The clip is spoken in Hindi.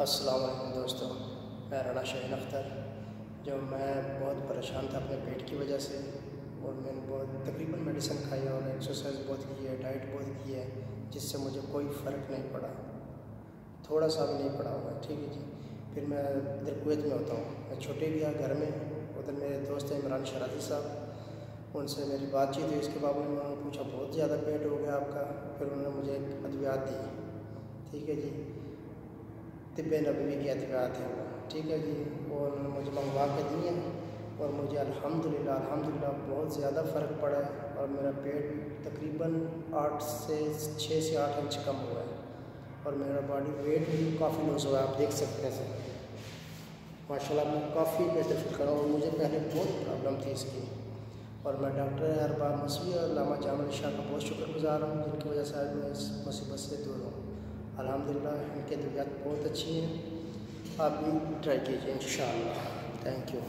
अस्सलाम वालेकुम दोस्तों, मैं राना शाहीन अख्तर। जो मैं बहुत परेशान था अपने पेट की वजह से, और मैंने बहुत तकरीबन मेडिसिन खाई और एक्सरसाइज बहुत की है, डाइट बहुत की है, जिससे मुझे कोई फ़र्क नहीं पड़ा, थोड़ा सा भी नहीं पड़ा हुआ। ठीक है जी। फिर मैं इधर कुवैत में होता हूँ, मैं छुट्टी गया घर में। उधर मेरे दोस्त हैं इमरान शराजी साहब, उनसे मेरी बातचीत हुई। इसके बाद में उन्होंने पूछा बहुत ज़्यादा पेट हो गया आपका। फिर उन्होंने मुझे एक अद्वियात दी। ठीक है जी, तिब्बे नबवी की अद्वियात है वो। ठीक है जी, वो उन्होंने मुझे मंगवा के दिए और मुझे अल्हम्दुलिल्लाह बहुत ज़्यादा फ़र्क पड़ा है। और मेरा पेट तकरीबन 6 से 8 इंच कम हुआ है और मेरा बॉडी वेट भी काफ़ी लूज़ हुआ है। आप देख सकते हैं सर, माशाल्लाह मैं काफ़ी बेहतर फील कर रहा हूँ। और मुझे पहले बहुत प्रॉब्लम थी इसकी, और मैं डॉक्टर अरबाज मौसवी और अल्लामा जामिल शाह का बहुत शुक्रगुज़ार हूँ, जिनकी वजह से आज मैं इस मुसीबत से दूर हूँ। अल्हम्दुलिल्लाह इनकी अद्वियात बहुत अच्छी हैं, आप भी ट्राई कीजिए इंशाअल्लाह। Thank you.